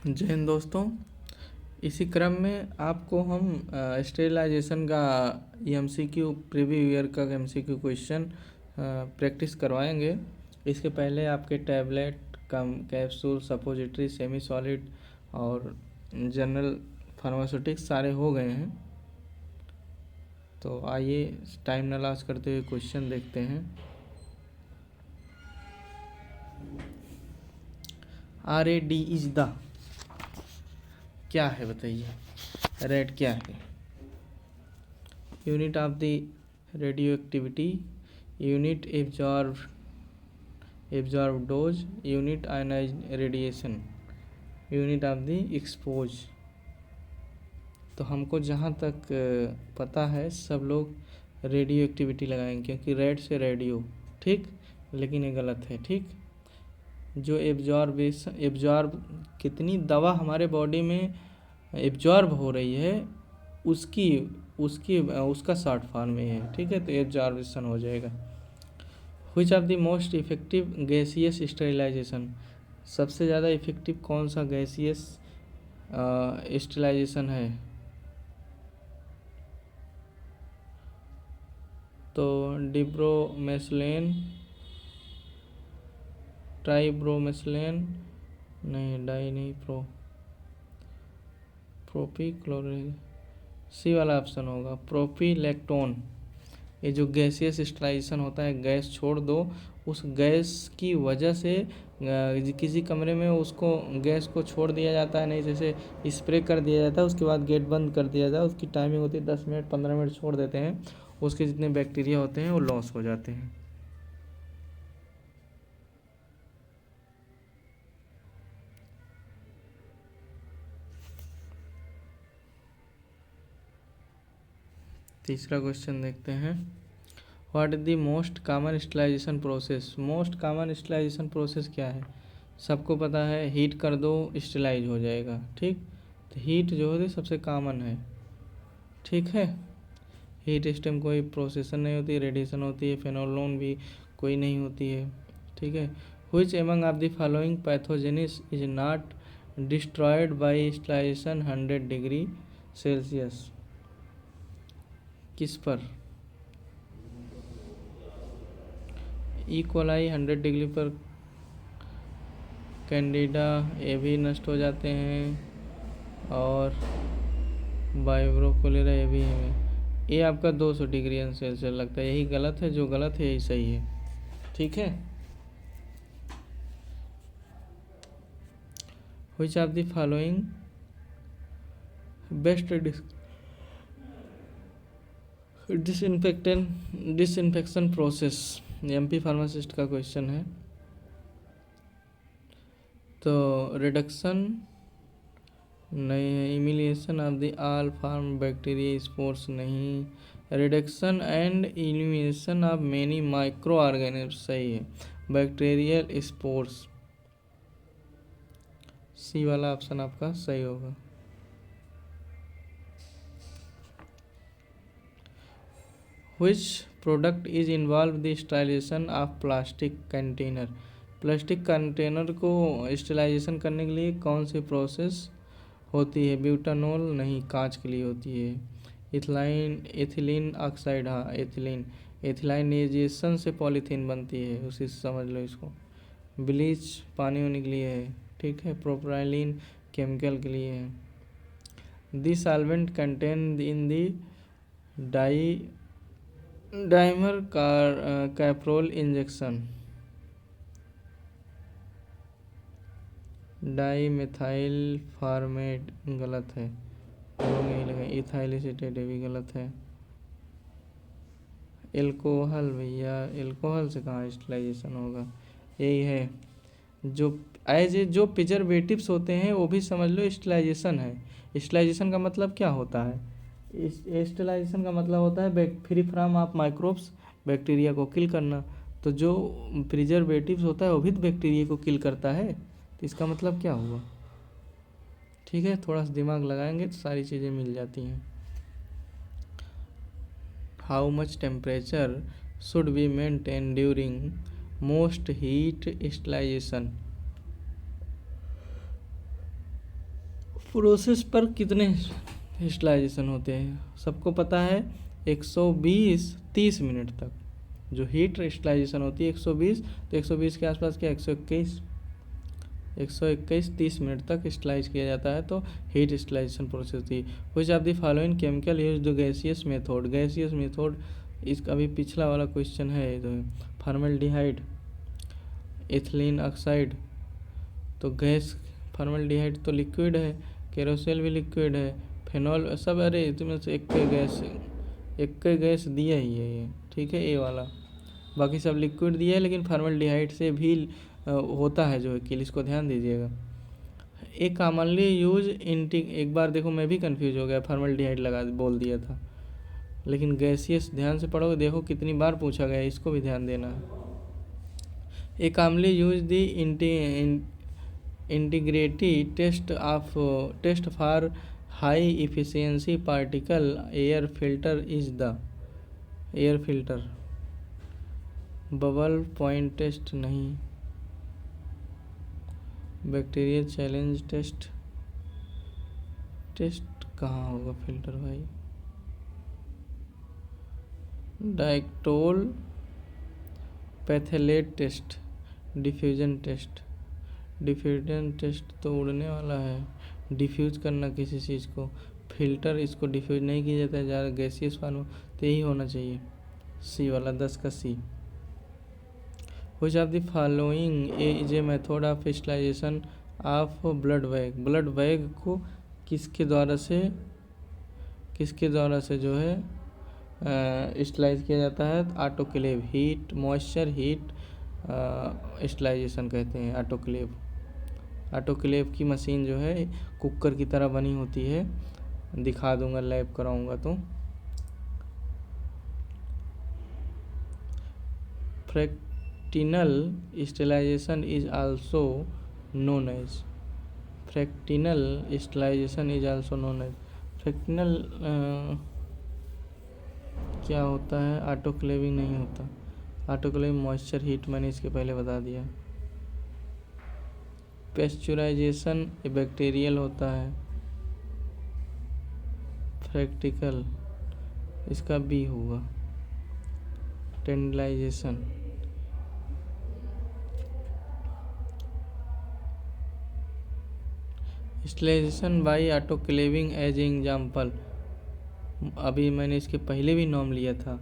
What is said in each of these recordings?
जय हिंद दोस्तों। इसी क्रम में आपको हम स्टेरिलाइजेशन का एमसीक्यू प्रीवियस ईयर का एमसीक्यू क्वेश्चन प्रैक्टिस करवाएंगे। इसके पहले आपके टैबलेट कम कैप्सूल सपोजिटरी सेमी सॉलिड और जनरल फार्मास्यूटिक्स सारे हो गए हैं। तो आइए टाइम न लॉस करते हुए क्वेश्चन देखते हैं। RAD इज द क्या है बताइए। रेड क्या है? Unit of the radioactivity, unit absorb dose, unit ionize radiation, unit of the expose. तो हमको जहाँ तक पता है सब लोग रेडियो एक्टिविटी लगाएंगे क्योंकि रेड से रेडियो, ठीक, लेकिन ये गलत है। ठीक, जो एब्जॉर्ब कितनी दवा हमारे बॉडी में एब्जॉर्ब हो रही है उसका शॉर्ट फॉर्म में है। ठीक है, तो एब्जॉर्बेशन हो जाएगा। Which of the most effective gaseous sterilization, सबसे ज़्यादा इफेक्टिव कौन सा गैसियस स्टेरिलाइजेशन है? तो डिब्रोमेस्लेन, ट्राइब्रोमेस्लेन नहीं, डाई नहीं, प्रोपीक्लोराइड, सी वाला ऑप्शन होगा प्रोपीलेक्टोन। ये जो गैसियस स्टेरिलाइजेशन होता है, गैस छोड़ दो, उस गैस की वजह से किसी कमरे में उसको गैस को छोड़ दिया जाता है, नहीं जैसे स्प्रे कर दिया जाता है, उसके बाद गेट बंद कर दिया जाता है। उसकी टाइमिंग होती है 10 मिनट 15 मिनट छोड़ देते हैं, उसके जितने बैक्टीरिया होते हैं वो लॉस हो जाते हैं। तीसरा क्वेश्चन देखते हैं। What is the most common sterilization process? Most common sterilization process क्या है? सबको पता है, हीट कर दो स्टेरिलाइज हो जाएगा। ठीक, तो हीट जो होती है सबसे कॉमन है। ठीक है, हीट स्टेम कोई प्रोसेसन नहीं होती, रेडिएशन होती है। फेनोलोन भी कोई नहीं होती है। ठीक है। Which among of the following pathogens is not destroyed by sterilization 100 degree Celsius? किस पर? इकोलाई 100 डिग्री पर, कैंडिडा ये भी नष्ट हो जाते हैं, और वाइब्रो कोलेरा ये भी है। ये आपका 200 डिग्री सेल्सियस लगता है। यही गलत है, जो गलत है यही सही है। ठीक है। Which of the following best disinfection process? MP pharmacist का क्वेश्चन है। तो रिडक्शन नहीं है, elimination of the all form bacteria spores नहीं, reduction and elimination of many micro organism सही है, बैक्टीरियल स्पोर्स, सी वाला ऑप्शन आपका सही होगा। Which product is involve the sterilization of plastic container? Plastic container को स्टेरिलाइजेशन करने के लिए कौन सी प्रोसेस होती है? ब्यूटानॉल नहीं, कांच के लिए होती है। एथिलीन ऑक्साइड, हाँ एथिलीन, एथिलाइनेजेशन से पॉलीथीन बनती है, उसी से समझ लो इसको। ब्लीच पानी होने के लिए है। ठीक है। प्रोपाइलीन केमिकल के लिए है। This solvent contain in the dimercaprol injection, dimethyl formate गलत है, दोनों यही लगा। इथाइल एसीटेट भी गलत है। एल्कोहल, भैया एल्कोहल से कहाँ स्टेरिलाइजेशन होगा? यही है, जो जो प्रिजर्वेटिव्स होते हैं वो भी समझ लो स्टेरिलाइजेशन है। स्टेरिलाइजेशन का मतलब क्या होता है? स्टेरिलाइजेशन का मतलब होता है free from of microbes, bacteria को किल करना। तो जो प्रिजर्वेटिव्स होता है वो भी बैक्टीरिया को किल करता है, तो इसका मतलब क्या हुआ? ठीक है, थोड़ा सा दिमाग लगाएंगे तो सारी चीज़ें मिल जाती हैं। How much temperature should be maintain during most heat sterilization? Process पर कितने स्टेलाइजेशन होते हैं? सबको पता है 120 30 मिनट तक जो हीट स्टेलाइजेशन होती है 120, तो 120 के आसपास क्या 121 30 मिनट तक स्टेलाइज किया जाता है, तो हीट स्टेलाइजेशन प्रोसेस थी। Which of the following chemical used gaseous method? Gaseous method इसका भी पिछला वाला क्वेश्चन है, तो फॉर्मल्डिहाइड, एथिलीन ऑक्साइड, तो गैस फॉर्मल्डिहाइड तो लिक्विड है, केरोसिल भी लिक्विड है, फेनॉल सब, अरे तुम्हें से एक गैस दिया ही है ये, ठीक है, ए वाला, बाकी सब लिक्विड दिया है, लेकिन फॉर्मल्डिहाइड से भी होता है जो है, इसको ध्यान दीजिएगा। एक कॉमनली यूज एक बार देखो मैं भी कंफ्यूज हो गया, फॉर्मल्डिहाइड लगा बोल दिया था, लेकिन गैसियस ध्यान से पढ़ोगे, देखो कितनी बार पूछा गया, इसको भी ध्यान देना है। A commonly use the integrated test for high efficiency particle air filter is the air filter. Bubble point test नहीं, बैक्टीरिया चैलेंज टेस्ट कहाँ होगा फिल्टर भाई? Dioctyl phthalate test, diffusion test तो उड़ने वाला है, डिफ्यूज करना किसी चीज़ को, फिल्टर इसको डिफ्यूज नहीं किया जाता है ज़्यादा गैसियस फॉर्म, तो यही होना चाहिए सी वाला, 10 का C. Which of the following is a method of sterilization of blood bag? Blood bag को किसके द्वारा से जो है स्टेलाइज किया जाता है? Autoclave, heat moisture heat sterilisation कहते हैं ऑटोक्लेव। ऑटोक्लेव की मशीन जो है कुकर की तरह बनी होती है, दिखा दूंगा लैब कराऊंगा तो। Fractional sterilization is also known as, fractional sterilization is also known as, fractional क्या होता है? ऑटोक्लेविंग नहीं होता, ऑटोक्लेव मॉइस्चर हीट मैंने इसके पहले बता दिया। पेस्चुराइजेशन बैक्टीरियल होता है, प्रैक्टिकल इसका बी होगा। Tyndallization, sterilization by autoclaving as example, अभी मैंने इसके पहले भी नाम लिया था,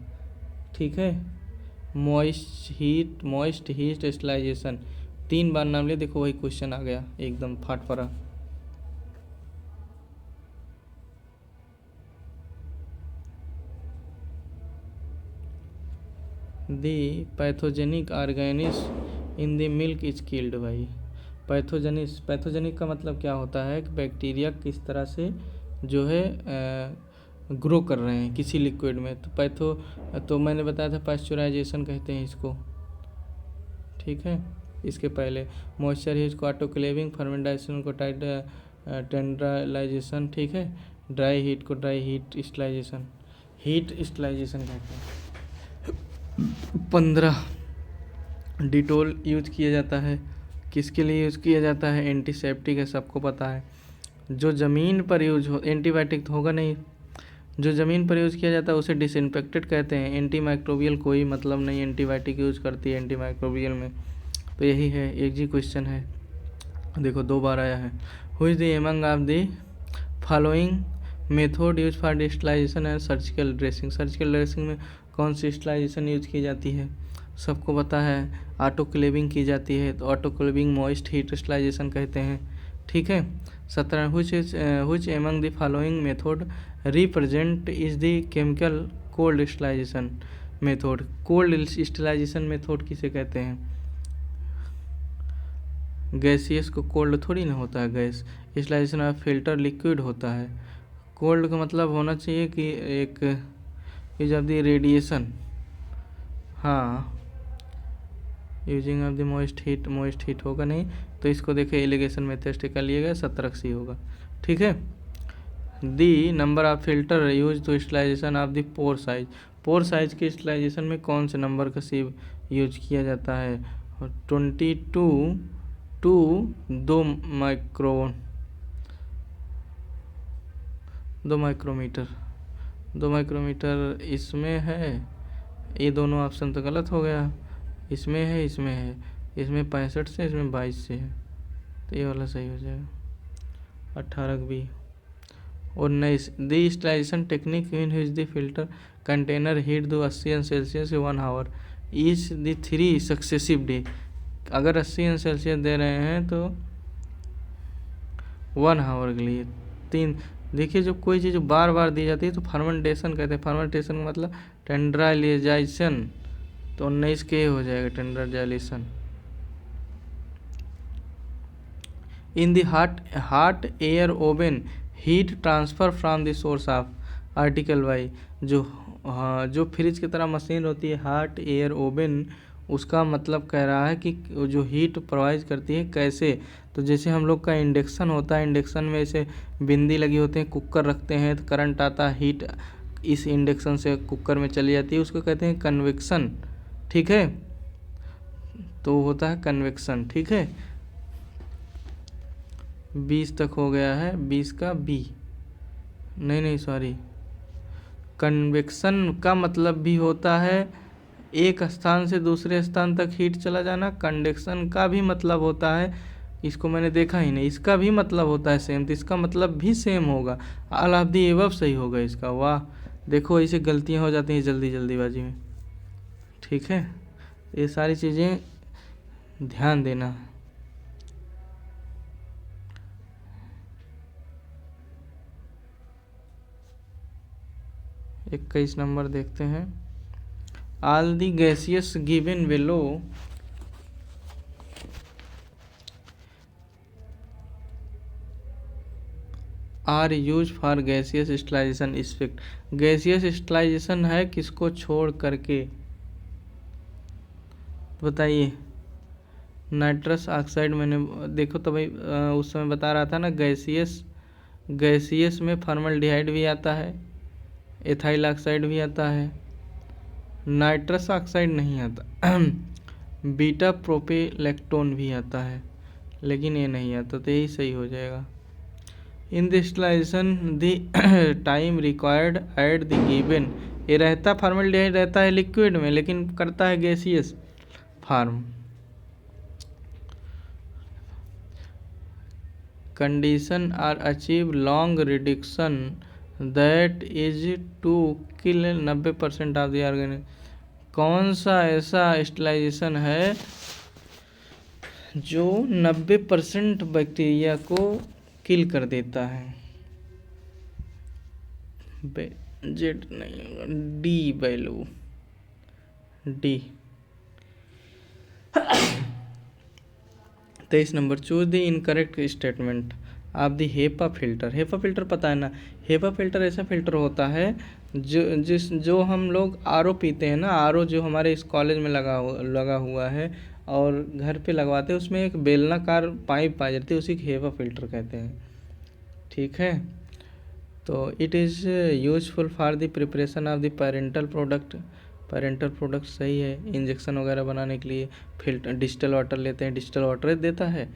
ठीक है। मॉइस्ट हीट स्टेलाइजेशन 3 बार नाम लिया, देखो वही क्वेश्चन आ गया एकदम फाट पड़ा। The pathogenic organism in the milk is killed भाई। पैथोजेनिक का मतलब क्या होता है कि बैक्टीरिया किस तरह से जो है ग्रो कर रहे हैं किसी लिक्विड में, तो तो मैंने बताया था पास्चुराइजेशन कहते हैं इसको, ठीक है। इसके पहले मॉइस्चर हीट को ऑटोक्लेविंग, फर्मेंटेशन को टेंडराइजेशन, ठीक है। ड्राई हीट को ड्राई हीट स्टेलाइजेशन कहते हैं। 15 डिटोल यूज किया जाता है, किसके लिए यूज़ किया जाता है? एंटीसेप्टिक है, सबको पता है। जो ज़मीन पर यूज हो, एंटीबायोटिक तो होगा नहीं, जो ज़मीन पर यूज़ किया जाता है उसे डिसइंफेक्टेड कहते हैं। एंटीमाइक्रोबियल कोई मतलब नहीं, एंटीबायोटिक यूज करती है एंटीमाइक्रोबियल में, तो यही है, एक जी क्वेश्चन है, देखो 2 बार आया है। Who is the among of the following method use for sterilization and surgical dressing? Surgical dressing में कौन सी स्टेलाइजेशन यूज की जाती है? सबको पता है, ऑटोक्लेविंग की जाती है, तो ऑटोक्लेविंग मॉइस्ट हीट स्टेलाइजेशन कहते हैं, ठीक है। 17 which among the following method represent is the chemical cold sterilisation method? Cold sterilisation method किसे कहते हैं? गैसियस को कोल्ड थोड़ी ना होता है, gas sterilisation of filter liquid होता है। कोल्ड का मतलब होना चाहिए कि एक यूज ऑफ द रेडिएशन, हाँ, using of the moist heat होगा नहीं, तो इसको देखिए एलिगेशन मेथड का लिए गया 17 सी होगा, ठीक है। The number of filter use to sterilization of the pore size? Pore size के स्टेलाइजेशन में कौन से नंबर का सिव यूज किया जाता है? 22 टू 2 माइक्रोन, 2 माइक्रोमीटर। 2 माइक्रोमीटर इसमें है, ये दोनों ऑप्शन तो गलत हो गया। इसमें है, इसमें है, इसमें 65 से, इसमें 22 से है, तो ये वाला सही हो जाएगा। 18 B. 19 the sterilization technique in which the filter container heat to 80 × 1 hour is the 3 successive day. अगर 80 × दे रहे हैं तो 1 आवर के लिए 3। देखिए जब कोई चीज़ बार बार दी जाती है तो फर्मेंटेशन कहते हैं। फर्मेंटेशन का मतलब टेंडराइजेशन, तो 19 के हो जाएगा tyndallization. In the hot air oven heat transfer from the source of article Y. जो फ्रिज की तरह मशीन होती है हॉट एयर ओवन, उसका मतलब कह रहा है कि जो हीट प्रोवाइड करती है कैसे। तो जैसे हम लोग का इंडक्शन होता है, इंडक्शन में ऐसे बिंदी लगी होते हैं, कुकर रखते हैं तो करंट आता है, हीट इस इंडक्शन से कुकर में चली जाती है, उसको कहते हैं कन्वेक्शन। ठीक है, तो होता है कन्वेक्शन। ठीक है, 20 तक हो गया है, 20 का बी। नहीं सॉरी, कन्वेक्शन का मतलब भी होता है एक स्थान से दूसरे स्थान तक हीट चला जाना। कंडक्शन का भी मतलब होता है, इसको मैंने देखा ही नहीं, इसका भी मतलब होता है सेम, तो इसका मतलब भी सेम होगा। ऑल ऑफ दी एबव सही होगा इसका। वाह, देखो ऐसे गलतियां हो जाती हैं जल्दीबाजी में। ठीक है, ये सारी चीज़ें ध्यान देना। एक 21 नंबर देखते हैं। All the gaseous given below are use for gaseous sterilization effect. Gaseous sterilization है किसको छोड़ करके, बताइए। नाइट्रस ऑक्साइड, मैंने देखो तो भाई उस समय बता रहा था ना, गैसियस में फॉर्मल्डिहाइड भी आता है, एथाइल ऑक्साइड भी आता है, नाइट्रस ऑक्साइड नहीं आता। बीटा प्रोपेलैक्टोन भी आता है, लेकिन ये नहीं आता, तो यही सही हो जाएगा। In the distillation the time required at the given, ये रहता फॉर्मल्डिहाइड रहता है लिक्विड में, लेकिन करता है gaseous form. Condition are achieve long reduction that is to kill 90% of the organism. कौन सा ऐसा स्टलाइजेशन है जो 90% बैक्टीरिया को किल कर देता है? जेड नहीं होगा, D value, D. 23 number, choose the incorrect statement of the HEPA filter. HEPA filter पता है ना, हेपा फिल्टर ऐसा फिल्टर होता है जो हम लोग आरओ पीते हैं ना, आरओ जो हमारे इस कॉलेज में लगा हुआ है और घर पे लगवाते हैं, उसमें एक बेलनाकार पाइप पाई जाती है, उसी को हेपा फिल्टर कहते हैं। ठीक है, तो it is useful for the preparation of the parental product. Parental product सही है, इंजेक्शन वगैरह बनाने के लिए फिल्टर डिस्टल वाटर लेते हैं, डिस्टल वाटर देता है।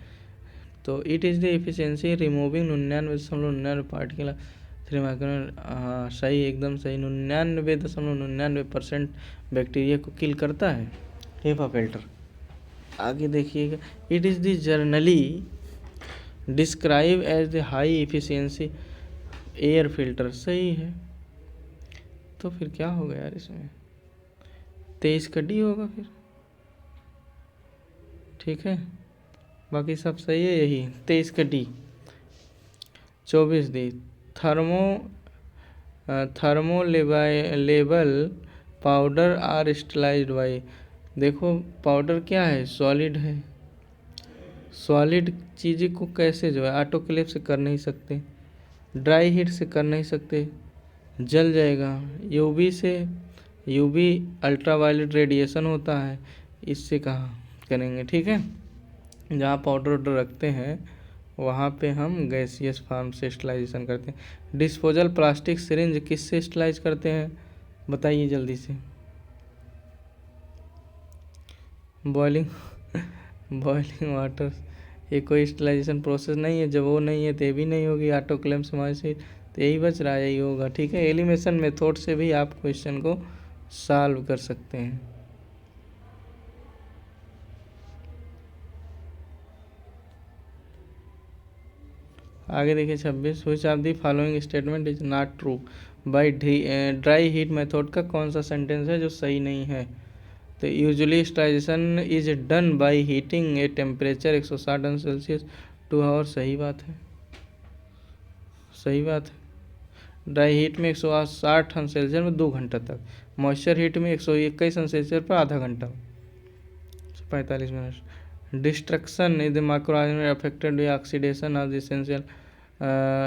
तो it is the efficiency removing 99.99 particle 3 micron. हाँ सही, एकदम सही, 99.99% बैक्टीरिया को किल करता है हेपा फिल्टर। आगे देखिएगा, it is the generally describe as the high efficiency air filter. सही है, तो फिर क्या होगा यार इसमें, 23 का डी होगा फिर। ठीक है, बाकी सब सही है, यही 23 का D. 24 the thermolabile powder are sterilized by. देखो पाउडर क्या है, सॉलिड है, सॉलिड चीज़ को कैसे जो है ऑटोक्लेव से कर नहीं सकते, ड्राई हीट से कर नहीं सकते, जल जाएगा। यूवी से, यूवी अल्ट्रावायलेट रेडिएशन होता है, इससे कहाँ करेंगे। ठीक है, जहाँ पाउडर वाउडर रखते हैं वहाँ पे हम गैसियस फार्म से स्टलाइजेशन करते हैं। डिस्पोजल प्लास्टिक सिरिंज किससे स्टलाइज करते हैं, बताइए जल्दी से। बॉइलिंग वाटर, ये कोई स्टलाइजेशन प्रोसेस नहीं है, जब वो नहीं है तो ये भी नहीं होगी, ऑटोक्लेव से तो यही बच रहा है, यही होगा। ठीक है, एलिमिनेशन मेथड से भी आप क्वेश्चन को सॉल्व कर सकते हैं। आगे देखिए 26, which of the following statement is not true. By dry heat method का कौन सा सेंटेंस है जो सही नहीं है। तो usually sterilization is done by heating a temperature 160 अंश सेल्सियस 2 आवर। सही बात है, सही बात है। ड्राई हीट में 160 अंश सेल्सियस में 2 घंटा तक, मॉइस्चर हीट में 121 अंश सेल्सियस पर आधा घंटा, 45 minute. Destruction is the microorganism affected by oxidation of the essential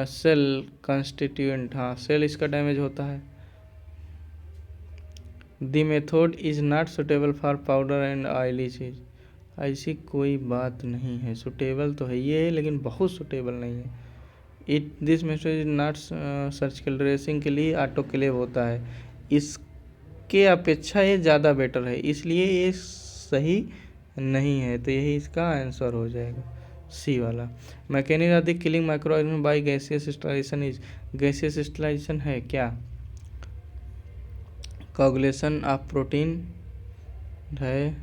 cell constituent. हाँ, सेल इसका डैमेज होता है। The method is not suitable for powder and oily चीज। ऐसी कोई बात नहीं है, सुटेबल तो है ये है लेकिन बहुत सुटेबल नहीं है। This method is not surgical dressing के लिए ऑटोक्लेव होता है, इसके अपेक्षा ये ज़्यादा बेटर है, इसलिए ये सही नहीं है। तो यही इसका आंसर हो जाएगा, सी वाला। Mechanism of the killing microorganism by gaseous sterilization is. Gaseous sterilization है क्या? कोगुलेशन ऑफ प्रोटीन है,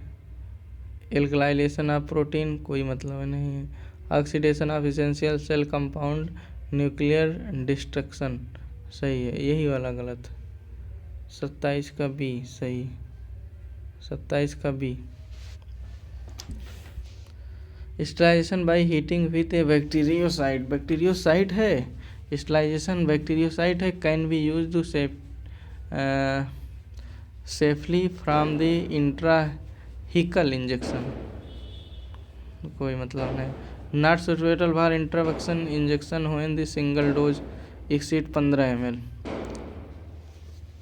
एल्कलाइलेशन ऑफ प्रोटीन कोई मतलब नहीं है, oxidation of essential cell compound, nuclear destruction. सही है, यही वाला गलत। 27 का बी सही, 27 का B. Sterilization by heating with a bactericide. Bactericide है, स्टराइजेशन बैक्टीरियोसाइड है, can be use to safely from the intrathecal injection. कोई मतलब नहीं। Not suitable for intravenous injection when the single dose exceed 15 ml।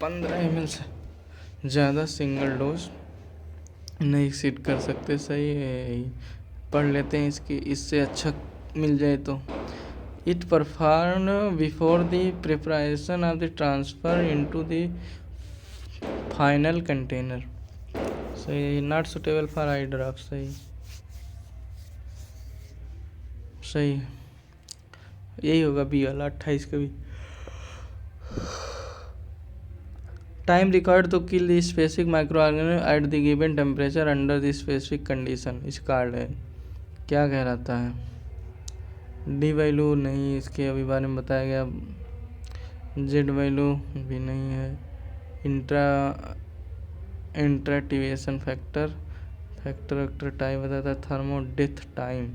15 ml से ज़्यादा single dose नहीं exceed कर सकते। सही है, पढ़ लेते हैं इसकी, इससे अच्छा मिल जाए तो। It perform before the preparation of the transfer into the final container. सही। Not suitable for eye drop. सही, सही यही होगा बी वाला, 28 का भी। Time record to kill the specific micro organism at the given temperature under the specific condition. इस कार्ड है, क्या कह रहता है? डी वैल्यू नहीं, इसके अभी बारे में बताया गया। जेड वैल्यू भी नहीं है। इंट्राक्टिवेशन फैक्टर टाइम बताता है। Thermo death time,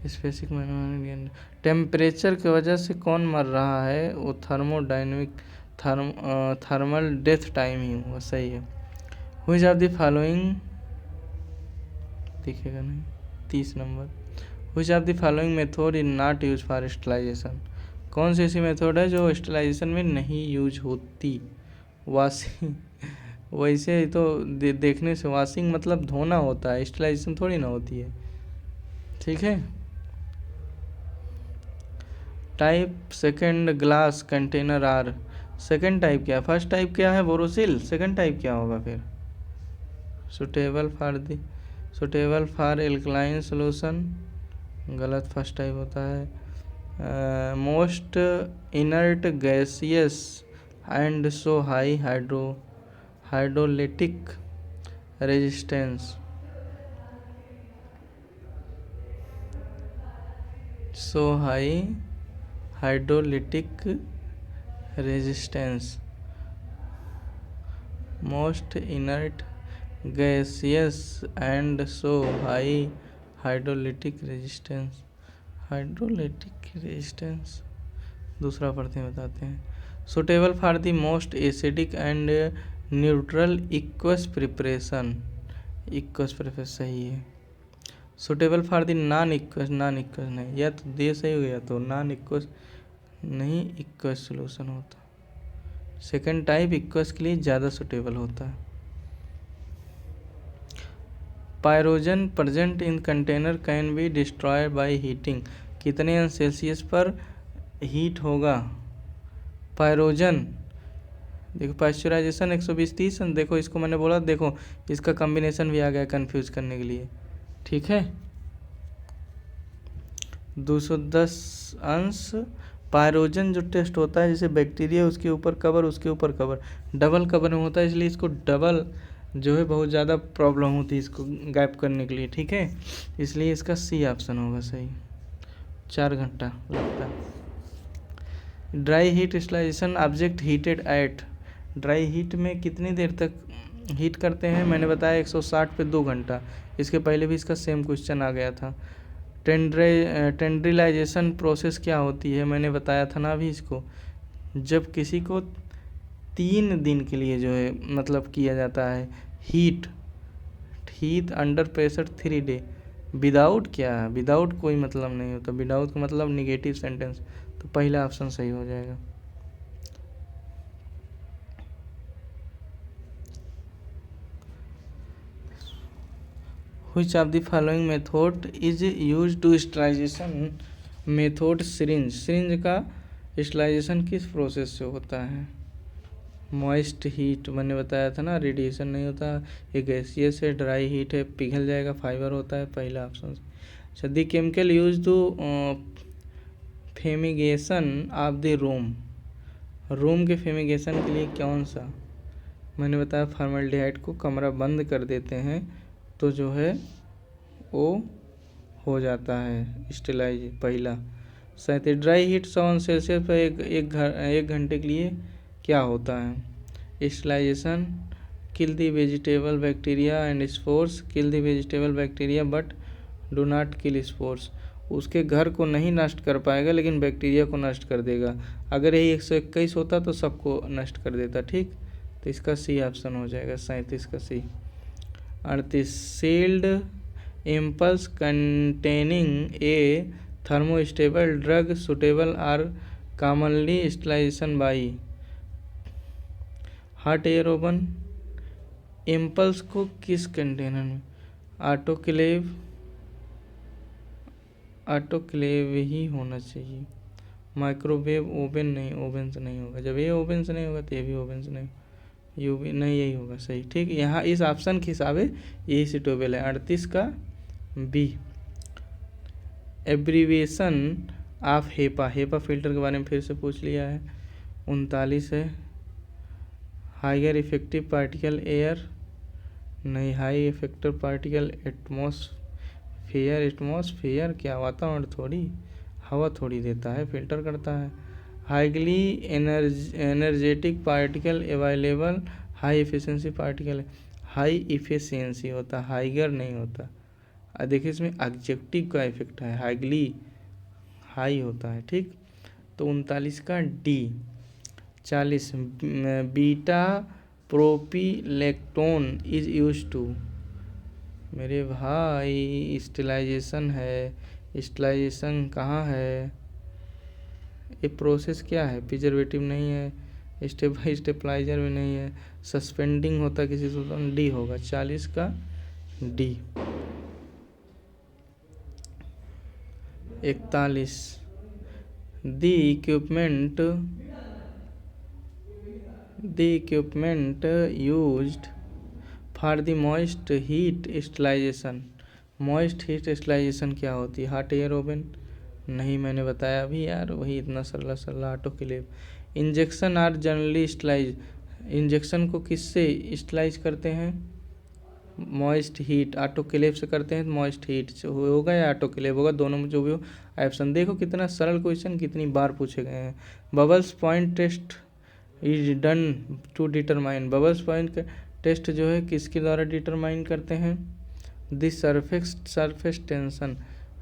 specific temperature की वजह से कौन मर रहा है, वो थर्मोडाइनमिक थर्मल डेथ टाइम ही हुआ। सही है। व्हिच ऑफ द फॉलोइंग, दिखेगा नहीं, 30 number. Which of the following method is not use for sterilization. कौन सी ऐसी मेथड है जो स्टरलाइजेशन में नहीं यूज होती? वॉशिंग। वैसे ही तो देखने से वॉशिंग मतलब धोना होता है, स्टरलाइजेशन थोड़ी ना होती है। ठीक है। Type second glass container are. Second type क्या है? फर्स्ट टाइप क्या है? बोरोसिल। सेकंड टाइप क्या होगा फिर? सुटेबल फॉर एल्कलाइन सोल्यूशन, गलत, फर्स्ट टाइप होता है। Most inert gaseous and so high hydrolytic resistance. So high hydrolytic resistance, most inert gaseous and so high hydrolytic resistance. दूसरा पढ़ते हैं, बताते हैं। Suitable for the most acidic and neutral equals preparation. सही है। Suitable for the non equals नहीं, या तो दे सही हो गया तो नॉन इक्वस नहीं, इक्वस सोल्यूशन होता। सेकंड टाइप इक्वस के लिए ज़्यादा सुटेबल होता है। Pyrogen present in container can be destroyed by heating. कितने अंश सेल्सियस पर हीट होगा पायरोजन? देखो पाश्चराइजेशन 120-30। देखो इसको मैंने बोला, देखो इसका कॉम्बिनेशन भी आ गया कंफ्यूज करने के लिए। ठीक है, 210 अंश पायरोजन जो टेस्ट होता है, जैसे बैक्टीरिया उसके ऊपर कवर, उसके ऊपर कवर, डबल कवर में होता है, इसलिए इसको डबल जो है बहुत ज़्यादा प्रॉब्लम होती है इसको गायब करने के लिए, ठीक है। इसलिए इसका सी ऑप्शन होगा सही, 4 घंटा लगता है। Dry heat sterilization object heated at, dry heat में कितनी देर तक हीट करते हैं, मैंने बताया 160 पे 2 घंटा। इसके पहले भी इसका सेम क्वेश्चन आ गया था। टेंड्रिलाइजेशन प्रोसेस क्या होती है, मैंने बताया था ना अभी इसको, जब किसी को 3 दिन के लिए जो है मतलब किया जाता है heat under pressure 3 day. Without क्या है, विदाउट कोई मतलब नहीं होता, विदाउट का मतलब निगेटिव सेंटेंस, तो पहला ऑप्शन सही हो जाएगा। Which of the following method is used to sterilization method syringe, syringe का स्टरलाइजेशन किस प्रोसेस से होता है। मॉइस्ट हीट मैंने बताया था ना, रेडिएशन नहीं होता, ये गैसियस है, ड्राई हीट है, पिघल जाएगा, फाइबर होता है, पहला ऑप्शन। अच्छा, the chemical use to fumigation of the room, room के फेमिगेशन के लिए कौन सा, मैंने बताया फॉर्मल्डिहाइड को कमरा बंद कर देते हैं तो जो है वो हो जाता है स्टेलाइज, पहला। 37 ड्राई हीट 100 सेल्सियस पर एक घंटे के लिए क्या होता है। Sterilisation kill the vegetable bacteria and spores, kill the vegetable bacteria but do not kill spores, उसके घर को नहीं नष्ट कर पाएगा लेकिन बैक्टीरिया को नष्ट कर देगा। अगर यही 121 होता तो सबको नष्ट कर देता, ठीक। तो इसका सी ऑप्शन हो जाएगा 37 का C. 38 sealed ampoules containing a thermostable drug suitable are commonly sterilization by hot air oven, ampoules को किस कंटेनर में, ऑटोक्लेव ही होना चाहिए, माइक्रोवेव ओवन नहीं, ओवन से नहीं होगा, जब ये ओवन से नहीं होगा तो ये भी ओवन से नहीं, यू भी नहीं, यही होगा सही, ठीक। यहाँ इस ऑप्शन के हिसाब से यही सुटेबल है। 38 का B. Abbreviation of HEPA, HEPA filter के बारे में फिर से पूछ लिया है। 39 है हाइयर इफेक्टिव पार्टिकल एयर, नहीं, हाई इफेक्टिव पार्टिकल एटमॉस्फेयर क्या, वातावरण थोड़ी, हवा थोड़ी देता है, फिल्टर करता है। Highly energetic particle available, high efficiency particle, high efficiency होता, हाइगर नहीं होता। देखिए इसमें एडजेक्टिव का इफेक्ट है, हाईली हाई होता है, ठीक। तो 39 का D. 40 beta propiolactone is use to, मेरे भाई स्टेलाइजेशन है, स्टेलाइजेशन कहाँ है, ये प्रोसेस क्या है, प्रिजर्वेटिव नहीं है, स्टेबलाइजर भी नहीं है, सस्पेंडिंग होता किसी से, डी होगा 40 का D. 41 the equipment used for the moist heat sterilization, moist heat sterilization क्या होती है, हॉट एयर ओवन नहीं, मैंने बताया अभी यार, वही इतना सरला autoclave. Injection are generally sterilize, injection को किससे स्टरलाइज करते हैं, मॉइस्ट हीट, ऑटोक्लेव से करते हैं, मॉइस्ट हीट से होगा या ऑटोक्लेव होगा, दोनों में जो भी हो ऑप्शन। देखो कितना सरल क्वेश्चन, कितनी बार पूछे गए हैं। Bubbles point test is done to determine, bubbles point test जो है किसके द्वारा डिटरमाइन करते हैं, दिस सरफेस टेंशन।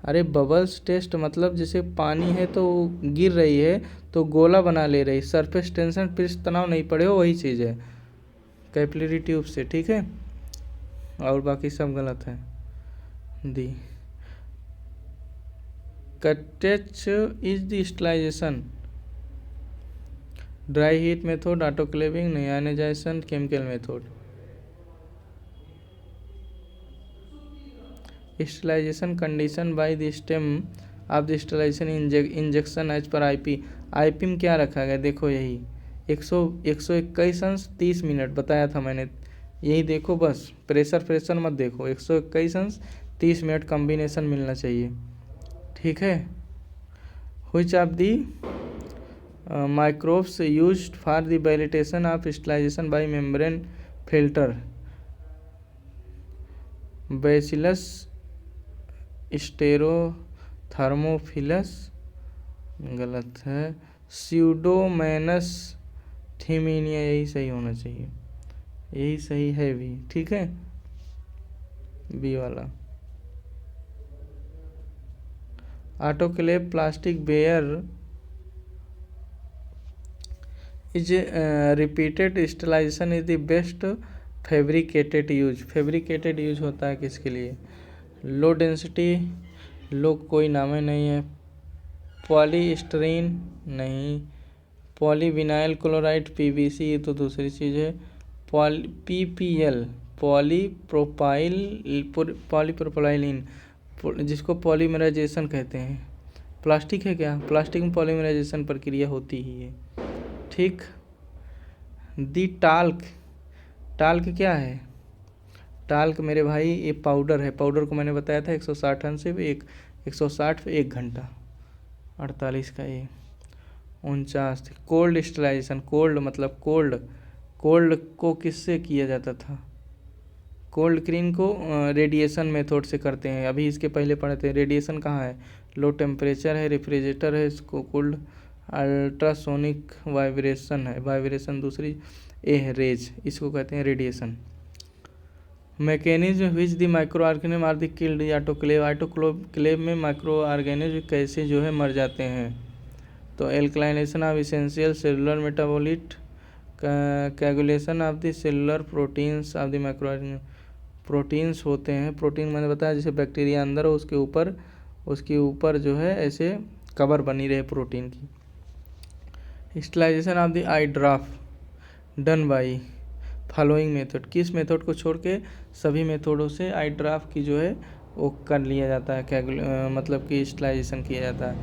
अरे बबल्स टेस्ट मतलब जैसे पानी है तो गिर रही है तो गोला बना ले रही, सरफेस टेंशन पृष्ठ तनाव नहीं पड़े हो, वही चीज़ है कैपिलरी ट्यूब से, ठीक है। और बाकी सब गलत है। The catgut is the sterilization, dry heat method, autoclaving नहीं, ionization, chemical method. Sterilization condition by the steam of the sterilization injection as per IP में क्या रखा गया, देखो यही 121 अंश 30 मिनट बताया था मैंने, यही देखो बस, प्रेशर मत देखो, 121 अंश 30 मिनट कॉम्बिनेशन मिलना चाहिए, ठीक है। Which of the microbes used for the validation of sterilization by membrane filter, bacillus stearothermophilus, गलत है, स्यूडोमोनास थीमिनिया, यही सही होना चाहिए, यही सही है भी, ठीक है, बी वाला। Autoclave plastic ware is repeated sterilization is the best fabricated use. Fabricated use होता है किसके लिए? लो डेंसिटी, लो कोई नाम ही नहीं है, पॉलीस्टीरीन नहीं, पॉलीविनाइल क्लोराइड पीवीसी, ये तो दूसरी चीज़ है, पीपीएल पॉलीप्रोपाइलिन जिसको पॉलीमराइजेशन कहते हैं। प्लास्टिक है क्या? प्लास्टिक में पॉलीमराइजेशन प्रक्रिया होती ही है, ठीक। दी टाल्क, टाल्क क्या है? टाल्क मेरे भाई ये पाउडर है, पाउडर को मैंने बताया था 160 टन से 160 पे 1 घंटा, 48 का ये 49। कोल्ड स्टरलाइजेशन, कोल्ड मतलब कोल्ड, कोल्ड को किससे किया जाता था? कोल्ड क्रीम को रेडिएशन मेथड से करते हैं, अभी इसके पहले पढ़े थे। रेडिएशन कहाँ है? लो टेम्परेचर है, रेफ्रिजरेटर है, इसको कोल्ड, अल्ट्रासोनिक वाइब्रेशन है, वाइब्रेशन दूसरी, ए है रेज, इसको कहते हैं radiation. Mechanism which the micro organism are the killed autoclave, autoclave में माइक्रो ऑर्गेनिज्म कैसे जो है मर जाते हैं? तो alkylation of essential cellular metabolite, coagulation of the cellular proteins of the micro organism, proteins होते हैं, प्रोटीन मैंने बताया जैसे बैक्टीरिया अंदर हो उसके ऊपर जो है ऐसे कवर बनी रहे प्रोटीन की। Sterilization of the eye drops done by following method, किस मेथड को छोड़ के सभी मेथडों से आई ड्राफ्ट की जो है वो कर लिया जाता है, क्या मतलब कि स्टरलाइजेशन किया जाता है?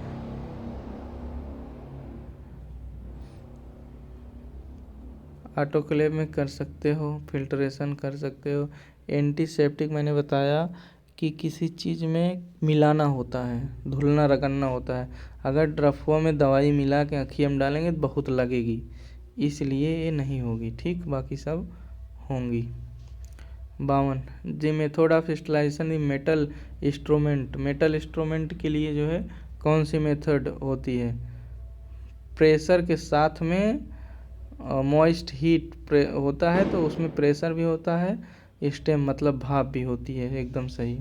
ऑटोक्लेव में कर सकते हो, फिल्ट्रेशन कर सकते हो, एंटीसेप्टिक मैंने बताया कि किसी चीज़ में मिलाना होता है, धुलना रगड़ना होता है, अगर ड्रफुआ में दवाई मिला के आँखियों में डालेंगे तो बहुत लगेगी, इसलिए ये नहीं होगी, ठीक, बाकी सब होंगी। 52 the method of sterilization the metal instrument, metal instrument के लिए जो है कौन सी मेथड होती है? प्रेशर के साथ में मॉइस्ट हीट होता है तो उसमें प्रेशर भी होता है, स्टेम मतलब भाप भी होती है, एकदम सही।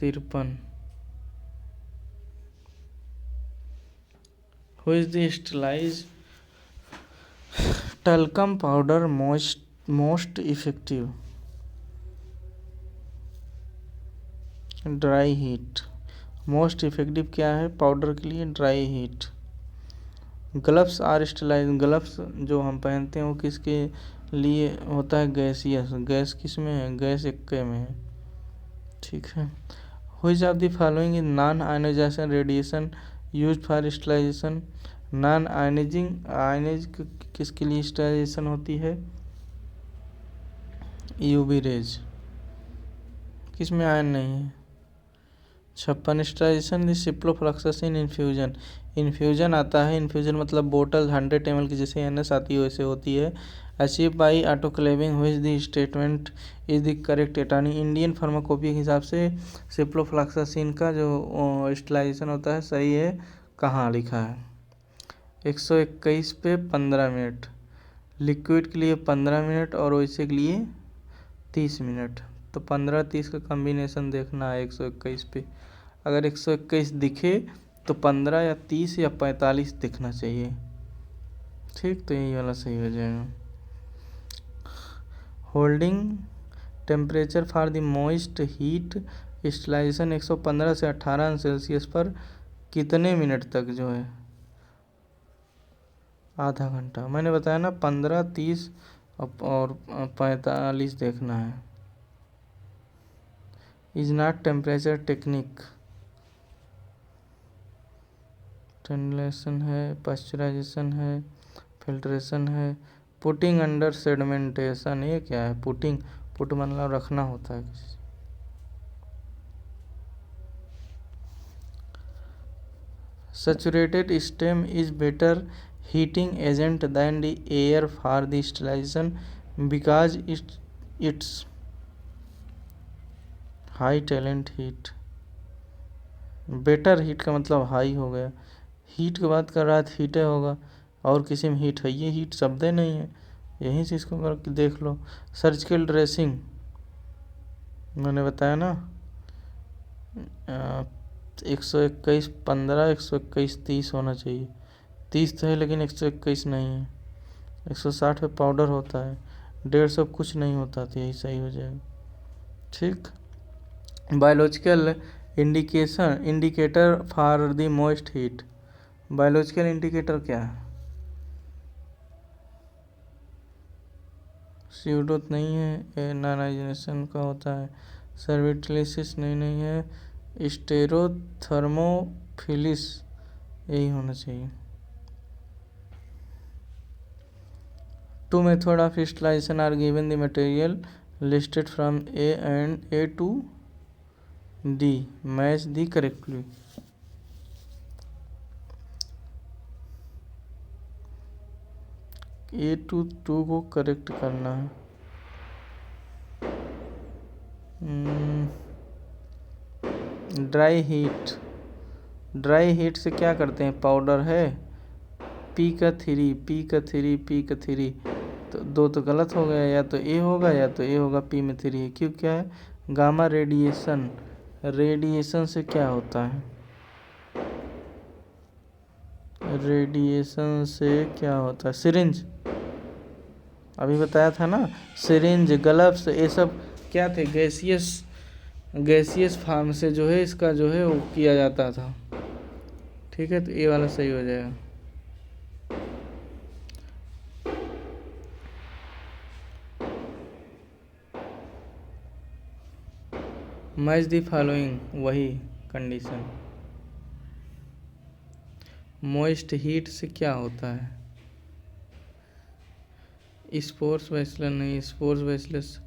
तिरपन Who is the sterilized talcum powder most effective? Dry heat, most effective क्या है पाउडर के लिए? Dry heat. Gloves are sterilize, gloves जो हम पहनते हैं वो किसके लिए होता है? गैसियस, गैस किस में है? गैस एक्के में है, ठीक है। Which of the following is non ionization radiation used for sterilization? Non ionizing, ionize किसके लिए स्टरलाइजेशन होती है? यूवी रेज, किसमें आयन नहीं है? 56 sterilization the ciprofloxacin in infusion, infusion आता है, इन्फ्यूजन मतलब बोतल 100 ml की जैसे एनएस आती है वैसे होती है। अचीव बाई ऑटोक्लेविंग हुई the statement is the correct एटानी, इंडियन फार्माकोपी के हिसाब से सिप्लोफ्लक्सासिन का जो स्टरलाइजेशन होता है सही है, कहाँ लिखा है? 121 पे 15 मिनट, लिक्विड के लिए 15 मिनट और वैसे के लिए 30 मिनट, तो 15-30 का कम्बिनेशन देखना है 121 पे, अगर 121 दिखे तो 15 या 30 या 45 दिखना चाहिए, ठीक, तो यही वाला सही हो जाएगा। Holding temperature for the moist heat sterilization 115 से 18 सेल्सियस पर कितने मिनट तक जो है? आधा घंटा, मैंने बताया ना 15, 30 और 45 देखना है। इज नॉट टेम्परेचर टेक्निक, टेंडलेशन है, पास्चराइजेशन है, फिल्ट्रेशन है, पुटिंग अंडर सेडिमेंटेशन, ये क्या है? पुटिंग, पुट मतलब रखना होता है किसी। Saturated stem is better heating agent than the air for the sterilization because it's high talent heat। Better heat का मतलब हाई हो गया, हीट की बात कर रहा था, हीट होगा और किसी में हीट है, ये हीट शब्द ही नहीं है, यहीं से इसको करके देख लो। सर्जिकल ड्रेसिंग मैंने बताया ना, 121 15 121 30 होना चाहिए, 30 तो है लेकिन 121 नहीं है, 160 पे पाउडर होता है, 150 कुछ नहीं होता, तो यही सही हो जाएगा। ठीक। Biological indicator for the most heat, biological indicator क्या है? सीओ2 नहीं है, नाइट्राइजेशन का होता है, सर्विटलिसिस नहीं है, स्टेरोथर्मोफिलिस यही होना चाहिए। Two methods of crystallization are given the material listed from A to D. Match the correctly. A to 2 को करेक्ट करना है। ड्राई हीट से क्या करते हैं? पाउडर है, पी का थ्री, तो दो तो गलत हो गया, या तो ए होगा या तो ए होगा, पी में 3 है, क्यों क्या है? गामा रेडिएशन से क्या होता है? रेडिएशन से क्या होता है? सिरिंज, अभी बताया था ना, सिरिंज, ग्लव्स, ये सब क्या थे? गैसियस फार्म से जो है इसका जो है वो किया जाता था। ठीक है, तो ये वाला सही हो जाएगा। मैच द फॉलोइंग, वही कंडीशन। मॉइस्ट हीट से क्या होता है? स्पोर्स बैसिलस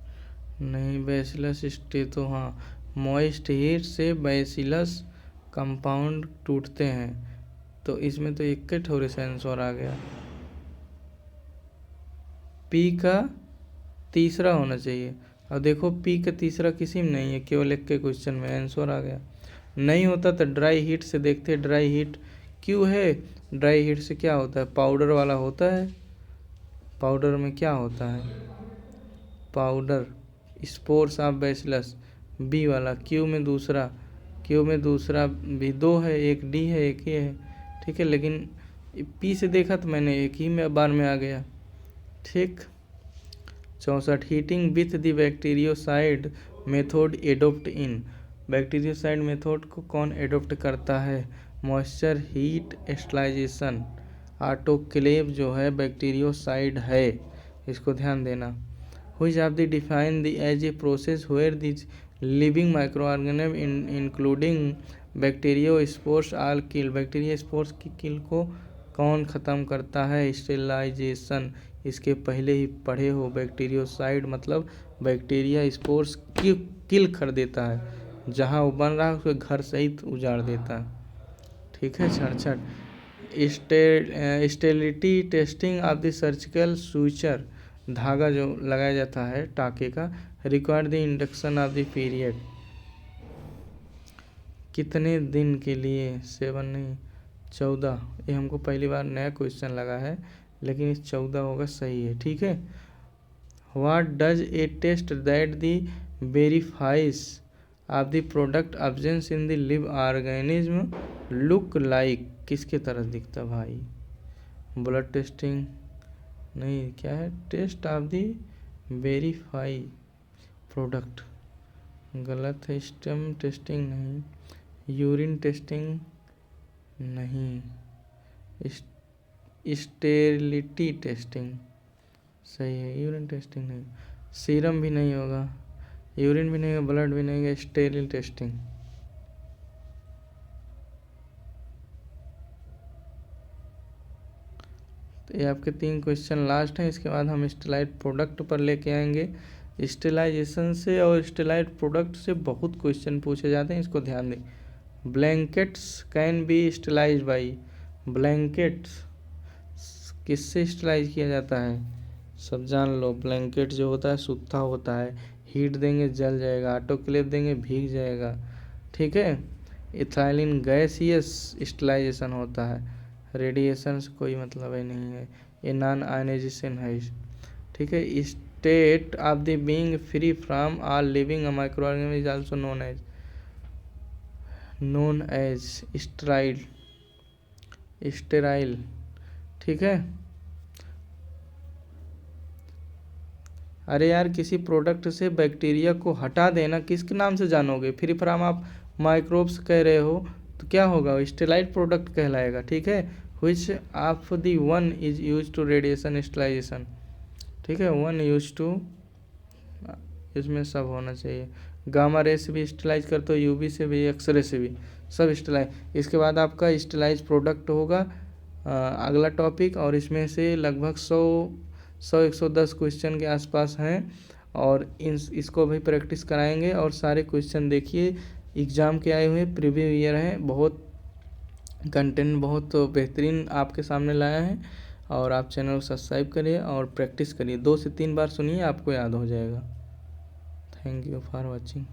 नहीं, बैसिलस स्टेतो, हाँ, मॉइस्ट हीट से बैसिलस कंपाउंड टूटते हैं, तो इसमें तो एक ठोरे से आंसर आ गया। पी का तीसरा होना चाहिए, और देखो पी का तीसरा किसी में नहीं है, केवल एक के क्वेश्चन में आंसर आ गया। नहीं होता तो ड्राई हीट से देखते, ड्राई हीट क्यों है? ड्राई हीट से क्या होता है? पाउडर वाला होता है, पाउडर में क्या होता है? Powder, spores of bacillus, B वाला, क्यू में दूसरा भी 2 है, एक डी है, एक ये है। ठीक है, लेकिन पी से देखा तो मैंने एक ही में बार में आ गया। ठीक। 64 heating with the bactericide method adopt in, bactericide method को कौन एडोप्ट करता है? मॉइस्चर हीट स्टरलाइजेशन, ऑटोक्लेव जो है बैक्टीरियोसाइड है, इसको ध्यान देना। Which of the define the as a process where the living microorganism including bacteriospores all kill, बैक्टीरियोस्पोर्स की किल को कौन ख़त्म करता है? स्टेरिलाइजेशन, इसके पहले ही पढ़े हो, बैक्टीरियोसाइड मतलब बैक्टीरिया स्पोर्स किल कर देता है, जहाँ वो बन रहा है उसके घर सहित उजाड़ देता है। ठीक है। 66 sterility testing of the surgical suture, धागा जो लगाया जाता है टाके का, require the induction of the period, कितने दिन के लिए? 7 नहीं 14, ये हमको पहली बार नया क्वेश्चन लगा है, लेकिन इस 14 होगा, सही है। ठीक है। What does a test that the verifies of the product absence in the live organism look like, किसके तरह दिखता भाई? ब्लड टेस्टिंग नहीं, क्या है? Test of the verify product, गलत है। स्टेम टेस्टिंग नहीं, यूरिन टेस्टिंग नहीं, स्टेरिलिटी टेस्टिंग सही है, यूरिन टेस्टिंग नहीं, सीरम भी नहीं होगा, यूरिन भी नहीं होगा, ब्लड भी नहीं होगा, स्टेरिल टेस्टिंग। तो ये आपके 3 क्वेश्चन लास्ट हैं, इसके बाद हम स्टेलाइट प्रोडक्ट पर लेके आएंगे, स्टेलाइजेशन से और स्टेलाइट प्रोडक्ट से बहुत क्वेश्चन पूछे जाते हैं, इसको ध्यान दें। Blankets can be sterilise by, blankets किससे स्टेलाइज किया जाता है, सब जान लो। ब्लैंकेट जो होता है सूखा होता है, हीट देंगे जल जाएगा, ऑटोक्लेव देंगे भीग जाएगा, ठीक है। इथाइलिन गैसियस स्टेलाइजेशन होता है, रेडिएशन से कोई मतलब ही नहीं है, ये नॉन आयनाइजेशन है, ठीक है। State of the being free from all living micro organism is also known as sterile, ठीक है। अरे यार किसी प्रोडक्ट से बैक्टीरिया को हटा देना किसके नाम से जानोगे, फ्री फ्रॉम आप माइक्रोब्स कह रहे हो तो क्या होगा, स्टेलाइट प्रोडक्ट कहलाएगा, ठीक है। Which of the one is use to radiation sterilization, ठीक है। वन यूज टू, इसमें सब होना चाहिए, गामा रे से भी स्टेलाइज करते हो, यूवी से भी, एक्सरे से भी, सब स्टेलाइज। इसके बाद आपका स्टेलाइज प्रोडक्ट होगा अगला टॉपिक, और इसमें से लगभग 100-110 क्वेश्चन के आसपास हैं, और इसको भी प्रैक्टिस कराएंगे। और सारे क्वेश्चन देखिए एग्ज़ाम के आए हुए प्रीवियस ईयर हैं, बहुत कंटेंट बहुत बेहतरीन आपके सामने लाया है। और आप चैनल को सब्सक्राइब करिए और प्रैक्टिस करिए, 2 से 3 बार सुनिए, आपको याद हो जाएगा। Thank you for watching.